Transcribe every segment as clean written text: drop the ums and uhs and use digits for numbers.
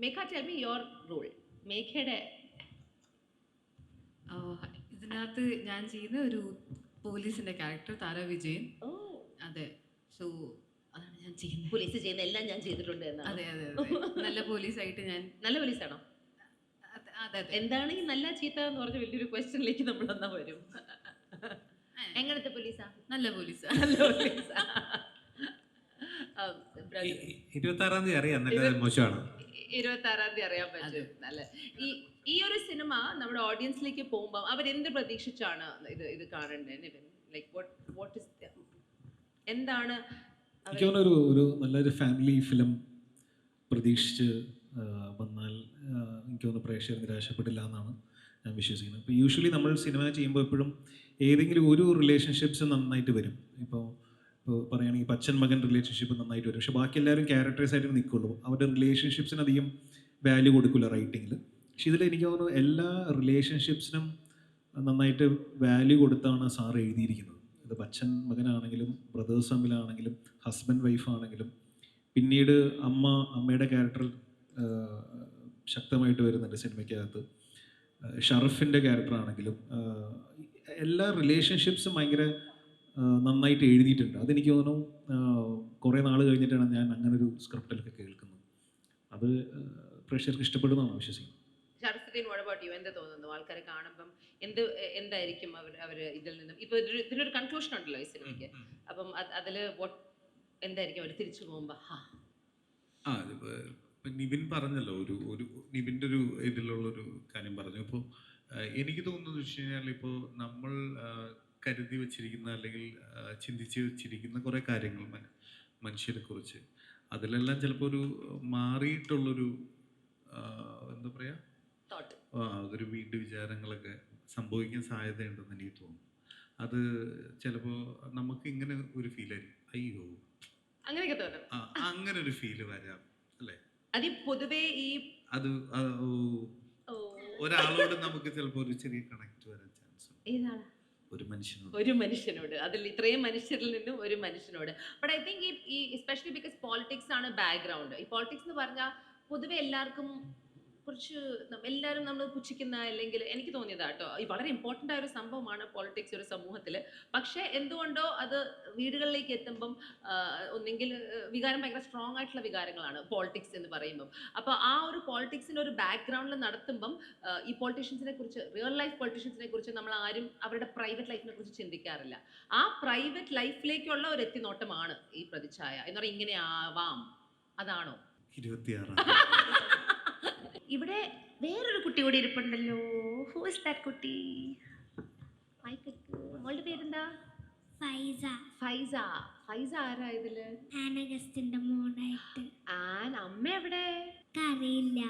Megha, tell me your role. മേഘയുടെ ഇതിനകത്ത് ഞാൻ ചെയ്യുന്ന ഒരു പോലീസിന്റെ ക്യാരക്ടർ താര വിജയൻ. അതെ, സോ അതാണ് ഞാൻ ചെയ്യുന്നത്. പോലീസ് ചെയ്യുന്ന എല്ലാം ഞാൻ ചെയ്തിട്ടുണ്ട് എന്നാണ്. അതെ അതെ അതെ, നല്ല പോലീസായിട്ട് ഞാൻ. നല്ല പോലീസാണോ? അതെ അതെ. എന്താണ് ഈ നല്ല ചീത്ത എന്ന് പറഞ്ഞ വലിയൊരു ക്വസ്റ്റ്യനിലേക്ക് നമ്മൾ എന്നാ വരും. എങ്ങനത്തെ പോലീസാ? നല്ല പോലീസാ. നല്ല പോലീസാ. 26-ാം തീയതി അറിയാം. നല്ല മോശമാണ്. 26-ാം തീയതി അറിയാൻ പറ്റും. നല്ല ഈ ഒരു സിനിമ നമ്മുടെ ഓഡിയൻസിലേക്ക് പോകുമ്പോൾ അവരെന്ത് പ്രതീക്ഷിച്ചാണ് ഇത് കാണേണ്ടത്? ലൈക്ക് വാട്ട് ഇസ് എന്താണ്? എനിക്ക് തോന്നുന്നു ഒരു നല്ലൊരു ഫാമിലി ഫിലിം പ്രതീക്ഷിച്ച് വന്നാൽ എനിക്ക് തോന്നുന്നു പ്രേക്ഷകർ നിരാശപ്പെടില്ല എന്നാണ് ഞാൻ വിശ്വസിക്കുന്നത്. ഇപ്പോൾ യൂഷ്വലി നമ്മൾ സിനിമ ചെയ്യുമ്പോൾ എപ്പോഴും ഏതെങ്കിലും ഒരു റിലേഷൻഷിപ്സ് നന്നായിട്ട് വരും. ഇപ്പോൾ പറയുകയാണെങ്കിൽ അച്ഛൻ മകൻ റിലേഷൻഷിപ്പ് നന്നായിട്ട് വരും. പക്ഷേ ബാക്കി എല്ലാവരും ക്യാരക്ടേഴ്സായിട്ട് നിൽക്കുള്ളൂ. അവരുടെ റിലേഷൻഷിപ്സിന് അധികം വാല്യൂ കൊടുക്കില്ല റൈറ്റിങ്ങിൽ. പക്ഷേ ഇതിൽ എനിക്ക് തോന്നുന്നു എല്ലാ റിലേഷൻഷിപ്സിനും നന്നായിട്ട് വാല്യൂ കൊടുത്താണ് സാർ എഴുതിയിരിക്കുന്നത്. ഇത് അച്ഛൻ മകനാണെങ്കിലും ബ്രദേഴ്സ് തമ്മിലാണെങ്കിലും ഹസ്ബൻഡ് വൈഫാണെങ്കിലും പിന്നീട് അമ്മയുടെ ക്യാരക്ടർ ശക്തമായിട്ട് വരുന്നുണ്ട് സിനിമയ്ക്കകത്ത്. ഷറഫിൻ്റെ ക്യാരക്ടറാണെങ്കിലും എല്ലാ റിലേഷൻഷിപ്സും ഭയങ്കര നന്നായിട്ട് എഴുതിയിട്ടുണ്ട്. അതെനിക്ക് തോന്നുന്നു കുറേ നാൾ കഴിഞ്ഞിട്ടാണ് ഞാൻ അങ്ങനൊരു സ്ക്രിപ്റ്റിലൊക്കെ കേൾക്കുന്നത്. അത് പ്രേക്ഷകർക്ക് ഇഷ്ടപ്പെടുന്നതാണ് വിശ്വസിക്കുന്നത്. എന്താ തോന്നുന്നു? ആൾക്കാരെ കാണുമ്പം എന്തായിരിക്കും അവർ ഇതിൽ നിന്നും ഇപ്പൊ ഇതിനൊരു കൺക്ലൂഷൻ ഉണ്ടല്ലോ ഈ സിനിമയ്ക്ക്. അപ്പം അതിൽ എന്തായിരിക്കും അവർ തിരിച്ചു പോകുമ്പോ? നിവിൻ പറഞ്ഞല്ലോ, ഒരു നിവിൻ്റെ ഒരു ഇതിലുള്ളൊരു കാര്യം പറഞ്ഞു. ഇപ്പോൾ എനിക്ക് തോന്നുന്നത് വെച്ച് കഴിഞ്ഞാൽ ഇപ്പോൾ നമ്മൾ കരുതി വച്ചിരിക്കുന്ന അല്ലെങ്കിൽ ചിന്തിച്ച് വെച്ചിരിക്കുന്ന കുറേ കാര്യങ്ങൾ മനുഷ്യരെ കുറിച്ച് അതിലെല്ലാം ചിലപ്പോൾ ഒരു മാറിയിട്ടുള്ളൊരു എന്താ പറയുക, അതൊരു വീണ്ടും വിചാരങ്ങളൊക്കെ സംഭവിക്കാൻ സാധ്യതയുണ്ടെന്ന് എനിക്ക് തോന്നുന്നു. അത് ചിലപ്പോൾ നമുക്ക് ഇങ്ങനെ ഒരു ഫീലായിരിക്കും, അയ്യോ അങ്ങനെയൊക്കെ തോന്നും, അങ്ങനെ ഒരു ഫീല് വരാം അല്ലേ? അത് പൊതുവേ ഈ അത് ഒരാളോട് നമുക്ക് ചിലപ്പോൾ ഒരു ചെറിയ കണക്ട് വരാൻ ചാൻസ് ഉണ്ട്. ഒരു മനുഷ്യനോട് അതിൽ ഇത്രയും മനുഷ്യരിൽ നിന്നും ഒരു മനുഷ്യനോട്. ബട്ട് ഐ തിങ്ക് ഈ എസ്പെഷ്യലി ബിക്കോസ് പോളിറ്റിക്സ് ആണ് ബാക്ക്ഗ്രൗണ്ട്. ഈ പോളിറ്റിക്സ് എന്ന് പറഞ്ഞാൽ പൊതുവെ എല്ലാവർക്കും കുറച്ച് എല്ലാവരും നമ്മൾ പുച്ഛിക്കുന്ന, അല്ലെങ്കിൽ എനിക്ക് തോന്നിയതാ കേട്ടോ, ഈ വളരെ ഇമ്പോർട്ടൻ്റ് ആയ ഒരു സംഭവമാണ് പോളിറ്റിക്സ് ഒരു സമൂഹത്തിൽ. പക്ഷേ എന്തുകൊണ്ടോ അത് വീടുകളിലേക്ക് എത്തുമ്പം ഒന്നെങ്കിൽ വികാരം ഭയങ്കര സ്ട്രോങ് ആയിട്ടുള്ള വികാരങ്ങളാണ് പോളിറ്റിക്സ് എന്ന് പറയുമ്പം. അപ്പോൾ ആ ഒരു പോളിറ്റിക്സിൻ്റെ ഒരു ബാക്ക്ഗ്രൗണ്ടിൽ നടത്തുമ്പം ഈ പൊളിറ്റീഷ്യൻസിനെ കുറിച്ച്, റിയൽ ലൈഫ് പൊളിറ്റീഷ്യൻസിനെ കുറിച്ച് നമ്മൾ ആരും അവരുടെ പ്രൈവറ്റ് ലൈഫിനെ കുറിച്ച് ചിന്തിക്കാറില്ല. ആ പ്രൈവറ്റ് ലൈഫിലേക്കുള്ള ഒരു എത്തിനോട്ടമാണ് ഈ പ്രതിച്ഛായ എന്ന് പറയുന്നത്. ഇങ്ങനെ ആവാം, അതാണോ? 26 ഇവിടെ വേറൊരു കുട്ടി കൂടി ഇരിപ്പുണ്ടല്ലോ. ഹൂ ഇസ് ദാറ്റ് കുട്ടി? മോളുടെ പേരെന്താ? ഫൈസ. ഫൈസ. ഫൈസ ആരാ ഇതില്? ആനഗസ്റ്റിന്റെ മോനായിട്ട്. അമ്മ എവിടെ? അറിയില്ല.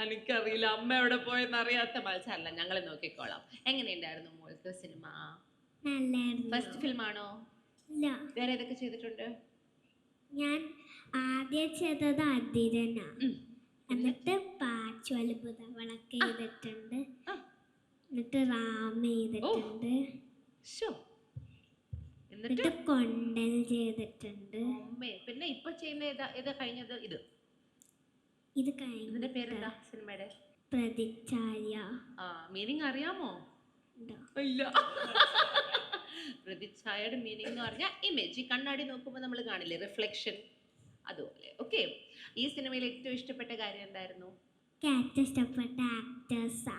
എനിക്കറിയില്ല അമ്മ എവിടെ പോയെന്ന് അറിയാത്ത മത്സരല്ല, ഞങ്ങളെ നോക്കിക്കോളാം. എങ്ങനെയുണ്ടായിരുന്നു മോൾക്ക് സിനിമ? ഫസ്റ്റ് ഫിലിം ആണോ? ഇല്ല. വേറെ ഏതൊക്കെ ചെയ്തിട്ടുണ്ട്? ഞാൻ ആദ്യം ചെയ്തത് അതിരന, എന്നിട്ട് പാച്ചുവൽബുധവളൊക്കെ ചെയ്തിട്ടുണ്ട്, എന്നിട്ട് റാം ചെയ്തിട്ടുണ്ട്, എന്നിട്ട് കൊണ്ടൽ ചെയ്തിട്ടുണ്ട്. പിന്നെ ഇപ്പൊ ചെയ്യുന്ന ഏതാ കഴിഞ്ഞത്? ഇത് കഴിഞ്ഞ പേരെന്താ സിനിമയുടെ? പ്രതിച്ഛായ. മീനിങ് അറിയാമോ? ഇല്ല. പ്രതിച്ഛായയുടെ മീനിങ് എന്ന് പറഞ്ഞാൽ ഇമേജ്. ഈ കണ്ണാടി നോക്കുമ്പോൾ നമ്മൾ കാണില്ലേ റിഫ്ലക്ഷൻ, അതുപോലെ. ഓക്കെ, ഈ സിനിമയിൽ ഏറ്റവും ഇഷ്ടപ്പെട്ട കാര്യം എന്തായിരുന്നു? ഇഷ്ടപ്പെട്ട ആക്ടേഴ്സാ.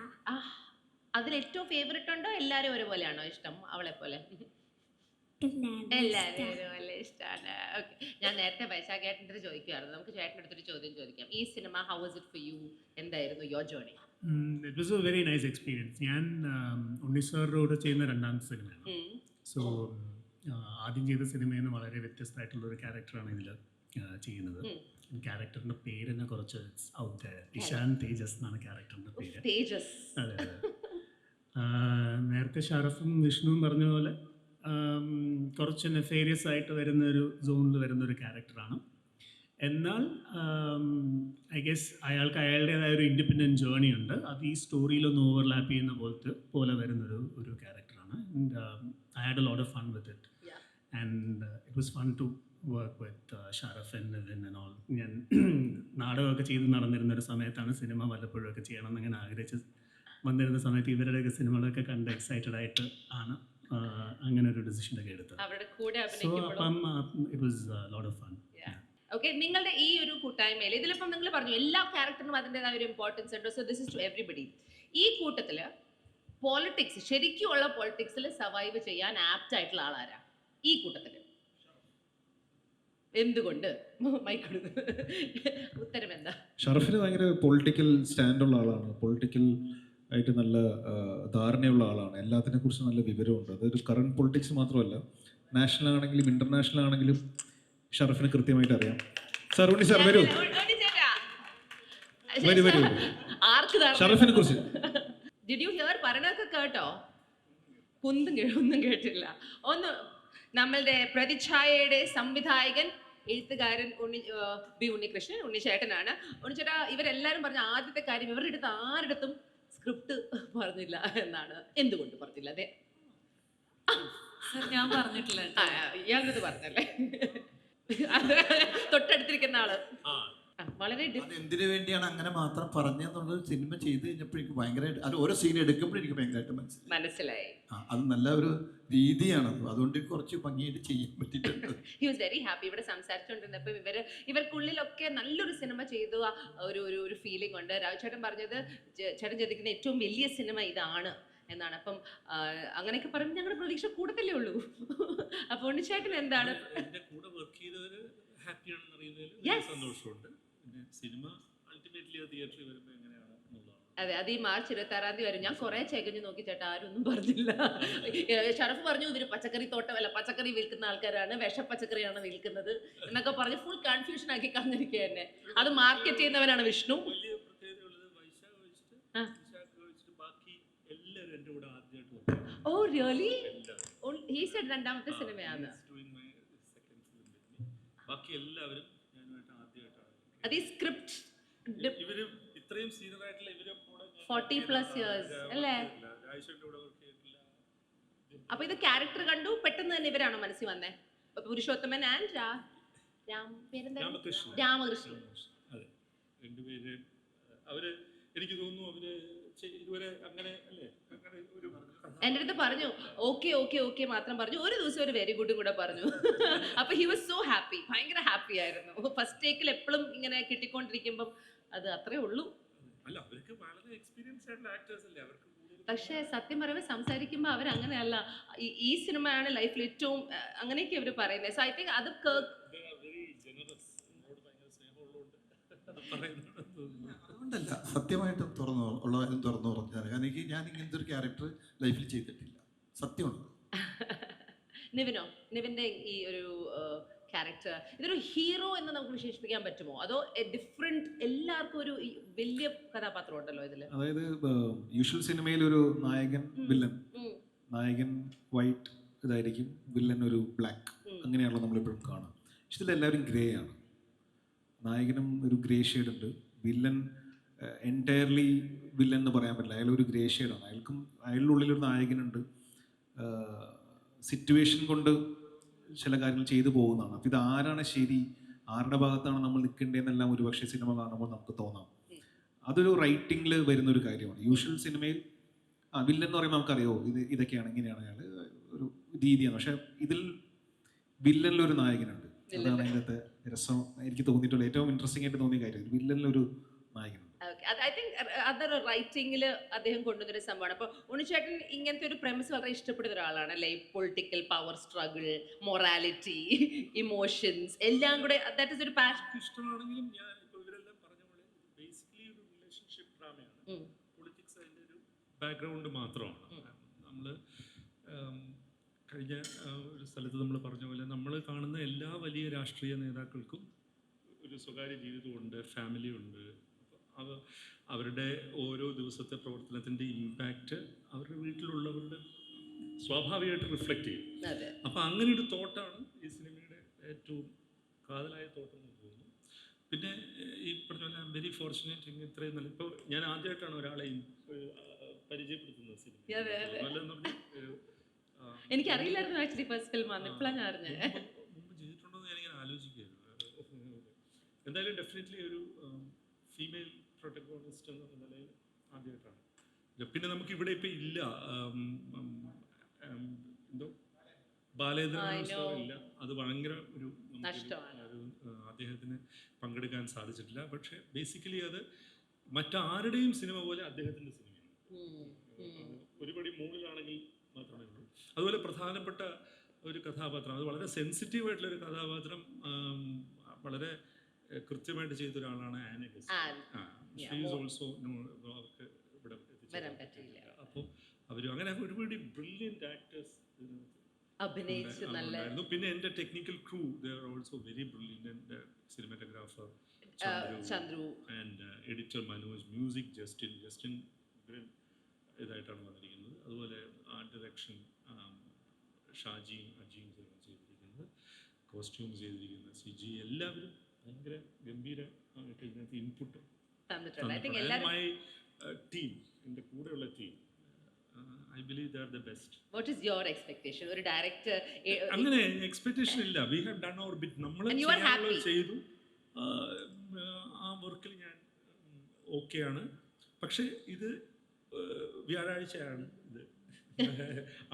അതിൽ ഏറ്റവും ഫേവറേറ്റ് ഉണ്ടോ? എല്ലാരും ഒരുപോലെയാണോ ഇഷ്ടം? അവളെ പോലെ എല്ലാവരും ഒരുപോലെ ഇഷ്ടമാണ്. ഓക്കെ, ഞാൻ നേരത്തെ വൈശാഖേട്ടൻ്റെ അടുത്ത് ചോദിക്കുമായിരുന്നു. നമുക്ക് ചേട്ടൻ്റെ അടുത്തൊരു ചോദ്യം ചോദിക്കാം. ഈ സിനിമ how was it for you? എന്തായിരുന്നു your journey? It was a very nice experience. ഞാൻ ഉണ്ണി സാറിനോട് ചെയ്യുന്ന രണ്ടാമത്തെ സിനിമയാണ്. സോ ആദ്യം ചെയ്ത സിനിമയിൽ നിന്ന് വളരെ വ്യത്യസ്തമായിട്ടുള്ളൊരു ക്യാരക്ടറാണ് ഇതിൽ ചെയ്യുന്നത്. ക്യാരക്ടറിന്റെ പേര് തന്നെ കുറച്ച് ഇഷാൻ തേജസ് എന്നാണ് ക്യാരക്ടറിന്റെ പേര്. അതെ അതെ. നേരത്തെ ഷറഫും വിഷ്ണുവും പറഞ്ഞ പോലെ കുറച്ച് നെഫേരിയസ് ആയിട്ട് വരുന്നൊരു സോണിൽ വരുന്നൊരു ക്യാരക്ടറാണ്. എന്നാൽ ഐ ഗെസ് അയാൾക്ക് അയാളുടേതായ ഒരു ഇൻഡിപെൻഡൻറ്റ് ജേർണി ഉണ്ട്. അത് ഈ സ്റ്റോറിയിലൊന്ന് ഓവർലാപ്പ് ചെയ്യുന്ന പോലെ വരുന്നൊരു ക്യാരക്ടറാണ്. I had a lot of fun with it and it was fun to work with Sharaf and Nivin and all. ഞാൻ നാടകമൊക്കെ ചെയ്ത് നടന്നിരുന്ന ഒരു സമയത്താണ് സിനിമ വല്ലപ്പോഴൊക്കെ ചെയ്യണം എന്ന് ഇങ്ങനെ ആഗ്രഹിച്ച് വന്നിരുന്ന സമയത്ത് ഇവരുടെയൊക്കെ സിനിമകളൊക്കെ കണ്ട് എക്സൈറ്റഡ് ആയിട്ട് ആണ് അങ്ങനെ ഒരു ഡിസിഷനൊക്കെ എടുത്തത്. അവരുടെ കൂടെ സോ അപ്പം it was lot of fun. Okay, നിങ്ങളുടെ ഈ ഒരു കൂട്ടായ്മയിൽ ഇതിലിപ്പം നിങ്ങൾ പറഞ്ഞു എല്ലാ ക്യാരക്ടറിനും അതിൻ്റെതായ ഒരു ഇമ്പോർട്ടൻസ് ഉണ്ട്. So this is to everybody. ഈ കൂട്ടത്തിൽ പോളിറ്റിക്സ്, ശരിക്കുമുള്ള പോളിറ്റിക്സിൽ സർവൈവ് ചെയ്യാൻ ആപ്റ്റ് ആയിട്ടുള്ള ആളാരാ ഈ കൂട്ടത്തിൽ? എന്തുകൊണ്ട്? മൈക്കെടുത്ത് ഉത്തരം എന്താ? ഷറഫിന് ഭയങ്കര പൊളിറ്റിക്കൽ സ്റ്റാൻഡുള്ള ആളാണ്, പൊളിറ്റിക്കൽ ആയിട്ട് നല്ല ധാരണയുള്ള ആളാണ്, എല്ലാത്തിനെ കുറിച്ച് നല്ല വിവരമുണ്ട്. അതൊരു കറണ്ട് പൊളിറ്റിക്സ് മാത്രമല്ല, നാഷണൽ ആണെങ്കിലും ഇന്റർനാഷണൽ ആണെങ്കിലും ഷറഫിന് കൃത്യമായിട്ട് അറിയാം. സാർ ഉണ്ണി സാർ വരൂ, വരൂ വരൂ. ഷറഫിനെ കുറിച്ച് ഡിഡ് യു ഹിയർ? പറയണൊക്കെ കേട്ടോ? ഒന്നും കേട്ടില്ല. ഒന്ന് നമ്മളുടെ പ്രതിച്ഛായയുടെ സംവിധായകൻ, എഴുത്തുകാരൻ ബി ഉണ്ണികൃഷ്ണൻ, ഉണ്ണിച്ചേട്ടനാണ്. ഉണ്ണിച്ചേട്ടാ, ഇവരെല്ലാവരും പറഞ്ഞ ആദ്യത്തെ കാര്യം ഇവരുടെ അടുത്ത് ആരുടെടുത്തും സ്ക്രിപ്റ്റ് പറഞ്ഞില്ല എന്നാണ്. എന്തുകൊണ്ട് പറഞ്ഞില്ല? അതെ, ഞാൻ പറഞ്ഞിട്ടില്ല. ഇയാളത് പറഞ്ഞല്ലേ? അത് തൊട്ടടുത്തിരിക്കുന്ന ആള് വളരെ എന്തിനു വേണ്ടിയാണ് അങ്ങനെ മാത്രം പറഞ്ഞെന്നുള്ളത് സിനിമ ചെയ്ത് കഴിഞ്ഞപ്പോൾ എനിക്ക് ഭയങ്കരമായിട്ട്, അത് ഓരോ സീൻ എടുക്കുമ്പോൾ എനിക്ക് ഭയങ്കരമായിട്ട് മനസ്സിലായി. അത് നല്ല ഒരു രീതിയാണത്, അതുകൊണ്ട് കുറച്ച് ഭംഗിയായിട്ട് ചെയ്യാൻ പറ്റിയിട്ടുണ്ട്. He was very happy. ഇവിടെ സംസാരിച്ചുകൊണ്ടിരുന്നപ്പോൾ ഇവർക്കുള്ളിലൊക്കെ നല്ലൊരു സിനിമ ചെയ്തു ഒരു ഫീലിംഗ് ഉണ്ട്. രാജുചേട്ടൻ പറഞ്ഞത് ചേട്ടൻ ചെയ്തിരിക്കുന്ന ഏറ്റവും വലിയ സിനിമ ഇതാണ് എന്നാണ്. അപ്പം അങ്ങനെയൊക്കെ പറയുമ്പോൾ ഞങ്ങളുടെ പ്രതീക്ഷ കൂടത്തല്ലേ ഉള്ളൂ. അപ്പോൾ ഉണ്ണിച്ചേട്ടൻ എന്താണ്? എൻ്റെ കൂടെ വർക്ക് ചെയ്തവർ ഹാപ്പിയാണെന്ന് അറിയുന്നതിൽ സന്തോഷമുണ്ട്. പിന്നെ സിനിമ അൾട്ടിമേറ്റ്ലി തിയേറ്ററിൽ വരുമ്പോൾ എങ്ങനെയാണ് എന്നുള്ളതാണ്. അതെ, അത് ഈ മാർച്ച് 26 വരും. ഞാൻ കുറെ ചെകഞ്ഞു നോക്കി ചേട്ടാ, ആരും ഒന്നും പറഞ്ഞില്ല. ഷറഫ് പറഞ്ഞു ഇതൊരു പച്ചക്കറി തോട്ടമല്ല, പച്ചക്കറി വിൽക്കുന്ന ആൾക്കാരാണ്, വിഷപ്പച്ചക്കറിയാണ് വിൽക്കുന്നത് എന്നൊക്കെ പറഞ്ഞ് ഫുൾ കൺഫ്യൂഷൻ ആക്കി കളഞ്ഞിരിക്കുക തന്നെ. അത് മാർക്കറ്റ് ചെയ്യുന്നവനാണ് വിഷ്ണു. വലിയ പ്രത്യേകത ഉള്ളത് വൈശാഖ് ഒഴിച്ചിട്ട് ബാക്കി എല്ലാവരും എൻ്റെ കൂടെ ആദ്യമായിട്ട്. Oh really? ഹി സെഡ് രണ്ടാമത്തെ സിനിമയാണ്. ബാക്കി എല്ലാവരും ഞാനുമായിട്ട് ആദ്യമായിട്ടാണ്. അത് ഈ സ്ക്രിപ്റ്റ് ഇവര് ഇത്രയും സീനിയർ ആയിട്ടുള്ള ഇവരെ കൂടെ 40+ years അല്ലേ? അപ്പൊ ഇത് ക്യാരക്ടർ കണ്ടു പെട്ടെന്ന് തന്നെ ഇവരാണോ മനസ്സിൽ വന്നേ? പുരുഷോത്തമൻ ആൻഡ് രാമകൃഷ്ണൻ. അതെ, രണ്ടുപേര്. അവര് എനിക്ക് തോന്നുന്നു അവര് ഇതുവരെ അങ്ങനെ അല്ലേ, അങ്ങനെ ഒരു എൻ്റെ അടുത്ത് പറഞ്ഞു ഓക്കെ മാത്രം പറഞ്ഞു. ഒരു ദിവസം ഒരു വെരി ഗുഡും കൂടെ പറഞ്ഞു. അപ്പൊ ഹി വാസ് സോ ഹാപ്പി, ഭയങ്കര ഹാപ്പി ആയിരുന്നു. ഫസ്റ്റ് ടേക്കിൽ എപ്പോഴും ഇങ്ങനെ കിട്ടിക്കൊണ്ടിരിക്കുമ്പം അത് അത്രേ ഉള്ളൂ. അല്ല, അവർക്ക് വളരെ എക്സ്പീരിയൻസ് ആയിട്ടുള്ള ആക്ടേഴ്സ് അല്ലേ, അവർക്ക്. പക്ഷെ സത്യം പറയുമ്പോൾ സംസാരിക്കുമ്പോൾ അവരങ്ങനെയല്ല. ഈ സിനിമയാണ് ലൈഫിൽ ഏറ്റവും അങ്ങനെയൊക്കെ അവർ പറയുന്നത്. സോ ഐ തിങ്ക് അത് അതുകൊണ്ടല്ല, സത്യമായിട്ടും ഉള്ള കാര്യം തുറന്നു പറഞ്ഞാൽ, കാരണം ഞാൻ ഇങ്ങനത്തെ ഒരു ക്യാരക്ടർ ലൈഫിൽ ചെയ്തിട്ടില്ല, സത്യമുണ്ട്. നിവിനോ? നിവിൻ്റെ ഈ ഒരു ക്യാരക്ടർ ഇതൊരു ഹീറോ എന്ന് നമുക്ക് വിശേഷിപ്പിക്കാൻ പറ്റുമോ, അതോ ഡിഫറെന്റ്? എല്ലാവർക്കും ഒരു വലിയ കഥാപാത്രം ഉണ്ടല്ലോ ഇതിൽ. അതായത് യൂഷ്വൽ സിനിമയിൽ ഒരു നായകൻ വില്ലൻ, നായകൻ വൈറ്റ് ഇതായിരിക്കും, വില്ലൻ ഒരു ബ്ലാക്ക്, അങ്ങനെയാണല്ലോ നമ്മളിപ്പോഴും കാണാം. പക്ഷെ ഇതിലെല്ലാവരും ഗ്രേ ആണ്. നായകനും ഒരു ഗ്രേ ഷെയ്ഡ് ഉണ്ട്, വില്ലൻ എൻറ്റയർലി വില്ലൻ എന്ന് പറയാൻ പറ്റില്ല, അയാൾ ഒരു ഗ്രേ ഷെയ്ഡാണ്. അയാളുടെ ഉള്ളിലൊരു നായകനുണ്ട്, സിറ്റുവേഷൻ കൊണ്ട് ചില കാര്യങ്ങൾ ചെയ്തു പോകുന്നതാണ്. അപ്പോൾ ഇത് ആരാണ് ശരി, ആരുടെ ഭാഗത്താണ് നമ്മൾ നിൽക്കേണ്ടതെന്നെല്ലാം ഒരുപക്ഷെ സിനിമ കാണുമ്പോൾ നമുക്ക് തോന്നാം. അതൊരു റൈറ്റിങ്ങിൽ വരുന്നൊരു കാര്യമാണ്. യൂഷ്വൽ സിനിമയിൽ വില്ലൻ എന്ന് പറയുമ്പോൾ നമുക്കറിയോ ഇതൊക്കെയാണ്, ഇങ്ങനെയാണ് അയാൾ, ഒരു രീതിയാണ്. പക്ഷെ ഇതിൽ വില്ലനിലൊരു നായകനുണ്ട്. അതാണ് അതിനകത്ത് രസം എനിക്ക് തോന്നിയിട്ടുള്ള ഏറ്റവും ഇൻട്രസ്റ്റിംഗ് ആയിട്ട് തോന്നിയ കാര്യം, വില്ലനിലൊരു നായകനുണ്ട്. ഐ തിങ്ക് അതർ റൈറ്റിംഗിൽ അദ്ദേഹം കൊണ്ടുവന്നൊരു സംഭവമാണ്. അപ്പോൾ ഉണ്ണിച്ചേട്ടൻ ഇങ്ങനത്തെ ഒരു പ്രമിസ് വളരെ ഇഷ്ടപ്പെടുന്ന ഒരാളാണ് അല്ലേ? Political power struggle, morality, emotions എല്ലാം കൂടെ ദാറ്റ് ഈസ് ഒരു പാഷൻ. ഇഷ്ടമാണെങ്കിലും ഞാൻ ഇപ്പോൾ ഇവരെല്ലാം പറഞ്ഞ പോലെ ബേസിക്കലി ഒരു റിലേഷൻഷിപ്പ് ഡ്രാമയാണ്. പൊളിറ്റിക്സ് അതിൻ്റെ ഒരു ബാക്ക്ഗ്രൗണ്ട് മാത്രമാണ്. നമ്മൾ കഴിഞ്ഞ ഒരു സ്ഥലത്ത് നമ്മൾ പറഞ്ഞ പോലെ നമ്മൾ കാണുന്ന എല്ലാ വലിയ രാഷ്ട്രീയ നേതാക്കൾക്കും ഒരു സ്വകാര്യ ജീവിതമുണ്ട്, ഫാമിലി ഉണ്ട്. അവരുടെ ഓരോ ദിവസത്തെ പ്രവർത്തനത്തിൻ്റെ ഇമ്പാക്റ്റ് അവരുടെ വീട്ടിലുള്ളവരുടെ സ്വാഭാവികമായിട്ട് റിഫ്ലക്റ്റ് ചെയ്യും. അപ്പോൾ അങ്ങനെ ഒരു തോട്ടാണ് ഈ സിനിമയുടെ ഏറ്റവും കാതലായ തോട്ടം എന്ന് തോന്നുന്നു. പിന്നെ ഈ പറഞ്ഞ പോലെ വെരി ഫോർച്ചുനേറ്റ്, ഇത്രയും നല്ല. ഇപ്പോൾ ഞാൻ ആദ്യമായിട്ടാണ് ഒരാളെ പരിചയപ്പെടുത്തുന്നത് സിനിമ. എനിക്കറിയില്ലായിരുന്നു ആക്ച്വലി ഫസ്റ്റ് ഫിലിമാണ്, ഇപ്പോഴാണ് ഞാൻ അറിഞ്ഞത്. മുമ്പ് ചെയ്തിട്ടുണ്ടോ എന്ന് എനിക്ക് എന്തായാലും ഡെഫിനറ്റ്ലി ഒരു ഫീമെയിൽ പ്രൊട്ടഗോണിസ്റ്റ് എന്ന നിലയിൽ ആദ്യമായിട്ടാണ്. പിന്നെ നമുക്ക് ഇവിടെ ഇപ്പം ഇല്ല, എന്തോ ബാലേന്ദ്രൻ ഇല്ല, അത് ഭയങ്കര ഒരു അദ്ദേഹത്തിന് പങ്കെടുക്കാൻ സാധിച്ചിട്ടില്ല. പക്ഷെ ബേസിക്കലി അത് മറ്റാരുടെയും സിനിമ പോലെ അദ്ദേഹത്തിൻ്റെ സിനിമയാണ്, ഒരുപടി മുകളിലാണെങ്കിൽ മാത്രമേ ഉള്ളൂ. അതുപോലെ പ്രധാനപ്പെട്ട ഒരു കഥാപാത്രം, അത് വളരെ സെൻസിറ്റീവ് ആയിട്ടുള്ളൊരു കഥാപാത്രം വളരെ കൃത്യമായിട്ട് ചെയ്ത ഒരാളാണ് ആന ഗസ്റ്റ്. ഓൾസോ അവർക്ക് ഇവിടെ അപ്പോൾ അവരും അങ്ങനെ ഒരുപാട് ബ്രില്യൻറ്റ് ആക്ടേഴ്സ് ഉണ്ടായിരുന്നു. പിന്നെ എൻ്റെ technical crew they are also very brilliant. Cinematographer Chandru and editor Manoj, music Justin ഇതായിട്ടാണ് വന്നിരിക്കുന്നത്. അതുപോലെ ആർട്ട് ഡയറക്ഷൻ ഷാജിയും അജിയും ചെയ്തിരിക്കുന്നത്, കോസ്റ്റ്യൂംസ് ചെയ്തിരിക്കുന്നത് സിജി, എല്ലാവരും ഭയങ്കര ഗംഭീരമായിട്ട് ഇതിനകത്ത് ഇൻപുട്ട്. മൈ ടീം, എൻ്റെ കൂടെയുള്ള team, I believe they are the best. What is your expectation? ഒരു ഡയറക്ടർ അങ്ങനെ എക്സ്പെക്ടേഷൻ ഇല്ല. We have done our bit. നമ്മൾ ചെയ്തു. ആ വർക്കിൽ ഞാൻ ഓക്കെയാണ്. പക്ഷേ ഇത് വ്യാഴാഴ്ചയാണ് ഇത്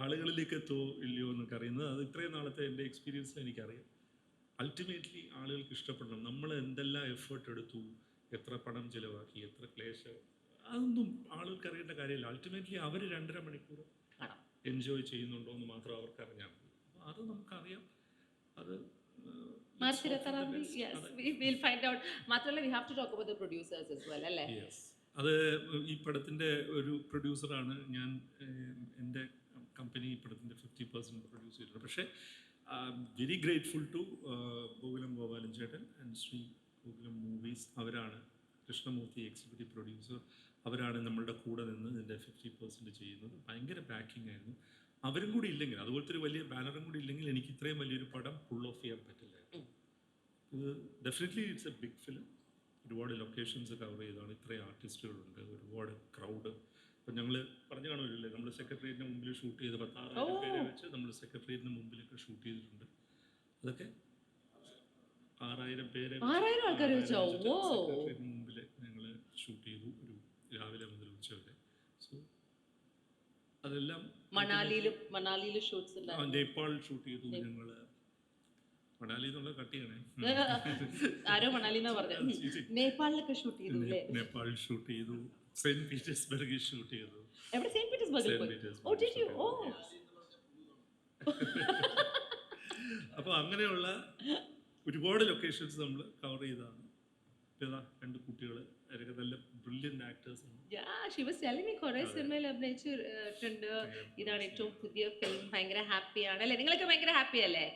ആളുകളിലേക്ക് എത്തോ ഇല്ലയോ എന്നൊക്കെ അറിയുന്നത്. അത് ഇത്രയും നാളത്തെ എൻ്റെ എക്സ്പീരിയൻസിൽ എനിക്കറിയാം. അൾട്ടിമേറ്റ്ലി ആളുകൾക്ക് ഇഷ്ടപ്പെടണം. നമ്മൾ എന്തെല്ലാം എഫേർട്ട് എടുത്തു, എത്ര പണം ചിലവാക്കി, എത്ര ക്ലേശം, അതൊന്നും ആളുകൾക്ക് അറിയേണ്ട കാര്യമില്ല. അൾട്ടിമേറ്റ്ലി അവർ 2.5 മണിക്കൂർ എൻജോയ് ചെയ്യുന്നുണ്ടോ എന്ന് മാത്രം അവർക്ക് അറിഞ്ഞാൽ മതി. അത് നമുക്കറിയാം. അത് അത് ഈ പടത്തിൻ്റെ ഒരു പ്രൊഡ്യൂസറാണ് ഞാൻ. എൻ്റെ കമ്പനി ഈ പടത്തിൻ്റെ 50% പ്രൊഡ്യൂസ് ചെയ്തിട്ടുണ്ട്. പക്ഷേ very grateful to Gokulam Gopalan ചേട്ടൻ ആൻഡ് ശ്രീ ഗോകുലം മൂവീസ്. അവരാണ് കൃഷ്ണമൂർത്തി എക്സിക്യൂട്ടീവ് പ്രൊഡ്യൂസർ. അവരാണ് നമ്മളുടെ കൂടെ നിന്ന് ഇതിൻ്റെ 50% ചെയ്യുന്നത്. ഭയങ്കര ബാക്കിംഗ് ആയിരുന്നു. അവരും കൂടി ഇല്ലെങ്കിൽ, അതുപോലത്തെ ഒരു വലിയ ബാനറും കൂടി ഇല്ലെങ്കിൽ എനിക്ക് ഇത്രയും വലിയൊരു പടം പുൾ ഓഫ് ചെയ്യാൻ പറ്റില്ലായിരുന്നു. ഇത് definitely it's a big film. ഒരുപാട് ലൊക്കേഷൻസ് കവർ ചെയ്താണ്, ഇത്രയും ആർട്ടിസ്റ്റുകളുണ്ട്, ഒരുപാട് ക്രൗഡ്. ഇപ്പം ഞങ്ങൾ പറഞ്ഞു കാണുമല്ലേ, നമ്മൾ സെക്രട്ടേറിയറ്റിന് മുമ്പിൽ ഷൂട്ട് ചെയ്ത് 16,000 പേരെ വെച്ച് നമ്മൾ സെക്രട്ടേറിയറ്റിന് മുമ്പിലൊക്കെ ഷൂട്ട് ചെയ്തിട്ടുണ്ട്. അതൊക്കെ 6,000 പേരെ സെക്രട്ടേറിയറ്റിന് മുമ്പിൽ ഞങ്ങൾ ഷൂട്ട് ചെയ്തു, ഒരു രാവിലെ മുതൽ ഉച്ച വരെ. സോ അതെല്ലാം മണാലിയിലും ഷൂട്ട്സ് ഉണ്ടായിരുന്നു. നേപ്പാൾ ഷൂട്ട് ചെയ്തു ഞങ്ങൾ. മണാലി എന്നുള്ള കട്ടിയാണേ, ആരോ മണാലി എന്നാ പറഞ്ഞത്. നേപ്പാളിലൊക്കെ ഷൂട്ട് ചെയ്തു. നേപ്പാൾ ഷൂട്ട് ചെയ്തു, സെന്റ് പീറ്റേഴ്സ്ബർഗിൽ ഷൂട്ട് ചെയ്തു. എവിടെ? സെന്റ് പീറ്റേഴ്സ്ബർഗിൽ. അപ്പോൾ അങ്ങനെയുള്ള ഒരുപാട് ലൊക്കേഷൻസ് നമ്മൾ കവർ ചെയ്തതാണ്. ഇതാ 2 കുട്ടികൾ, അവരൊക്കെ നല്ല ബ്രില്യൻ്റ് ആക്ടേഴ്സ് ആണ്. കുറേ സിനിമയിൽ അഭിനയിച്ചിട്ടുണ്ട്. ഇതാണ് ഏറ്റവും പുതിയ ഫിലിം. ഭയങ്കര ഹാപ്പിയാണ് അല്ലേ? നിങ്ങളൊക്കെ ഭയങ്കര ഹാപ്പി അല്ലേ?